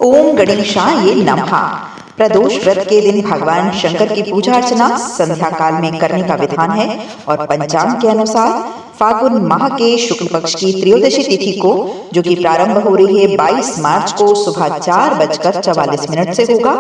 ओम गणेशाय नमः। प्रदोष व्रत के दिन भगवान शंकर की पूजा अर्चना संध्या काल में करने का विधान है और पंचांग के अनुसार फागुन माह के शुक्ल पक्ष की त्रयोदशी तिथि को, जो कि प्रारंभ हो रही है 22 मार्च को सुबह 4:44 से होगा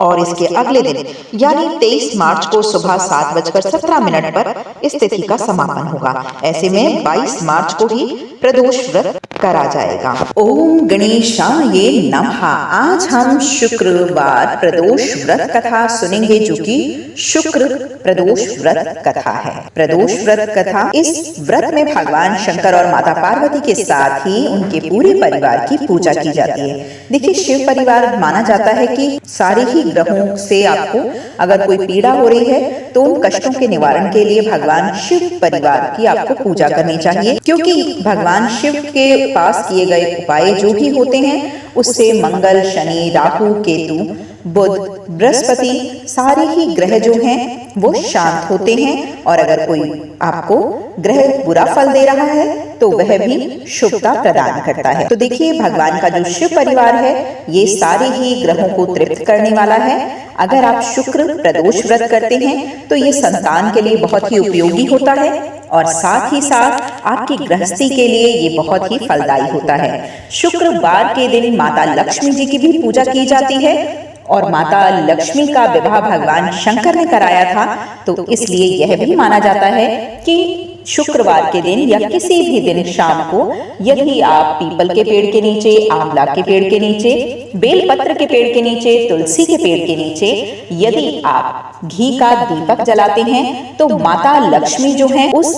और इसके अगले दिन यानी 23 मार्च को सुबह 7:17 पर इस तिथि का समापन होगा। ऐसे में 22 मार्च को ही प्रदोष व्रत करा जाएगा। ओम गणेशाय नमः। आज हम शुक्रवार प्रदोष व्रत कथा सुनेंगे, जो कि शुक्र प्रदोष व्रत कथा है। प्रदोष व्रत कथा, इस व्रत में भगवान शंकर और माता पार्वती के साथ ही उनके पूरे परिवार की पूजा की जाती है। देखिए, शिव परिवार माना जाता है कि सारे ही ग्रहों से आपको अगर कोई पीड़ा हो रही है तो उन कष्टों के निवारण के लिए भगवान शिव परिवार की आपको पूजा करनी चाहिए, क्योंकि भगवान शिव के पास किए गए उपाय जो भी होते हैं उससे मंगल, शनि, राहु, केतु, बुध, बृहस्पति सारे ही ग्रह जो हैं वो शांत होते हैं। और अगर कोई आपको ग्रह बुरा फल दे रहा है तो वह भी शुभता प्रदान करता है। तो देखिए, भगवान का जो शिव परिवार है ये सारे ही ग्रहों को तृप्त करने वाला है। अगर आप शुक्र प्रदोष व्रत करते हैं तो ये संतान के लिए बहुत ही उपयोगी होता है और साथ ही साथ आपकी गृहस्थी के लिए ये बहुत ही फलदायी होता है। शुक्रवार के दिन माता लक्ष्मी जी की भी पूजा की जाती है और माता लक्ष्मी का विवाह भगवान शंकर ने कराया था, तो इसलिए यह भी माना जाता है कि शुक्रवार के दिन या किसी भी दिन शाम को यदि आप पीपल के पेड़ के नीचे, आंवला के पेड़ के नीचे, बेलपत्र के पेड़ के नीचे, तुलसी के पेड़ के नीचे यदि आप घी का दीपक जलाते हैं तो माता लक्ष्मी जो है उस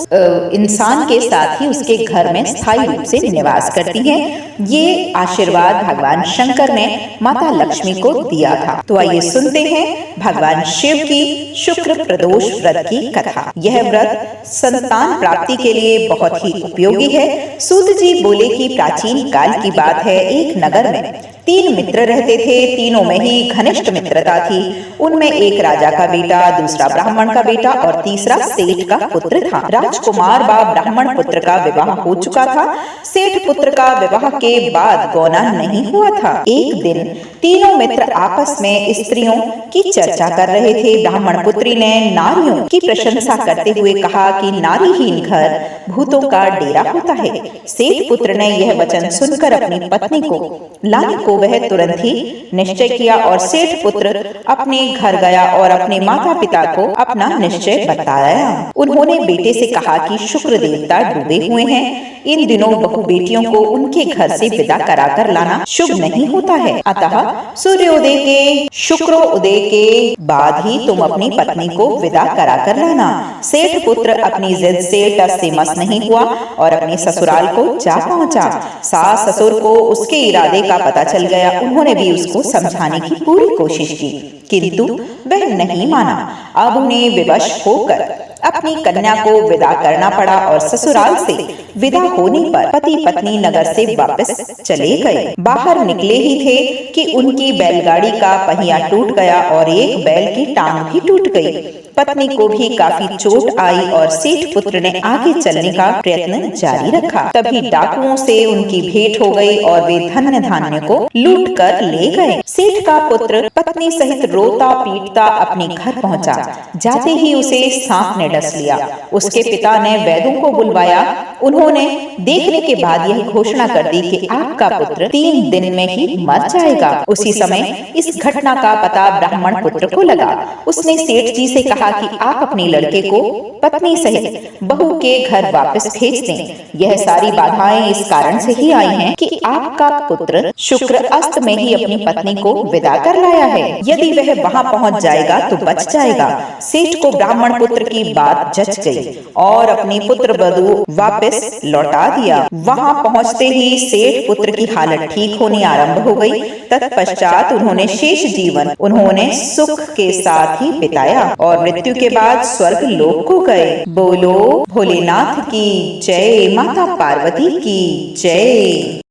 इंसान के साथ ही उसके घर में स्थायी रूप से निवास करती हैं। ये आशीर्वाद भगवान शंकर ने माता लक्ष्मी को दिया था। तो आइए सुनते हैं भगवान शिव की शुक्र प्रदोष व्रत की कथा। यह व्रत संतान प्राप्ति के लिए बहुत ही उपयोगी है। सूत जी बोले कि प्राचीन काल की बात है, एक नगर में 3 मित्र रहते थे। तीनों में ही घनिष्ठ मित्रता थी। उनमें एक राजा का बेटा, दूसरा ब्राह्मण का बेटा और तीसरा सेठ का पुत्र था। राजकुमार व ब्राह्मण पुत्र का विवाह हो चुका था। सेठ पुत्र का विवाह के बाद गौना नहीं हुआ था। एक दिन तीनों मित्र आपस में स्त्रियों की चर्चा कर रहे थे। ब्राह्मण पुत्री ने नारियों की प्रशंसा करते हुए कहा कि नारीहीन घर भूतों का डेरा होता है। सेठ पुत्र ने यह वचन सुनकर अपनी पत्नी को लाने को वह तुरंत ही निश्चय किया और सेठ पुत्र अपने घर गया और अपने माता पिता को अपना निश्चय बताया। उन्होंने बेटे से कहा कि शुक्र देवता डूबे हुए हैं, इन दिनों बहु बेटियों को उनके घर से विदा कराकर लाना शुभ नहीं होता है। अतः सूर्योदय के, शुक्रोदय के बाद ही तुम अपनी पत्नी को विदा कराकर लाना। सेठ पुत्र अपनी जिद से टस से मस नहीं हुआ और अपने ससुराल को जा पहुंचा। सास ससुर को उसके इरादे का पता चल गया। उन्होंने भी उसको समझाने की पूरी कोशिश की, किंतु वह नहीं माना। अब उन्हें विवश होकर अपनी कन्या को विदा करना पड़ा और ससुराल से विदा होने पर पति पत्नी नगर से वापस चले गए। बाहर निकले ही थे कि उनकी बैलगाड़ी का पहिया टूट गया और एक बैल की टांग भी टूट गई। पत्नी को भी काफी चोट आई और सेठ पुत्र ने आगे चलने का प्रयत्न जारी रखा। तभी डाकुओं से उनकी भेंट हो गई और वे धन्य धान्य को लूट कर ले गए। सेठ का पुत्र पत्नी सहित रोता पीटता अपने घर पहुंचा। जाते ही उसे सांप ने डस लिया। उसके पिता ने वैद्यों को बुलवाया। उन्होंने देखने के बाद यह घोषणा कर दी कि आपका पुत्र 3 दिन में ही मर जाएगा। उसी समय इस घटना का पता ब्राह्मण पुत्र को लगा। उसने सेठ जी से कहा कि आप अपने लड़के को पत्नी सहित बहू के घर वापस भेज दें। यह सारी बाधाएं इस कारण से ही आई हैं कि आपका पुत्र शुक्र अस्त में ही अपनी पत्नी को विदा कर लाया है। यदि वह वहां पहुंच जाएगा तो बच जाएगा। सेठ को ब्राह्मण पुत्र की बात जच गई और अपनी पुत्र वधू वापस लौटा दिया। वहां पहुंचते ही सेठ पुत्र की हालत ठीक होनी आरंभ हो गई। तत्पश्चात उन्होंने शेष जीवन सुख के साथ ही बिताया और मृत्यु के बाद स्वर्ग लोक को गए। बोलो भोलेनाथ की जय, माता पार्वती की जय।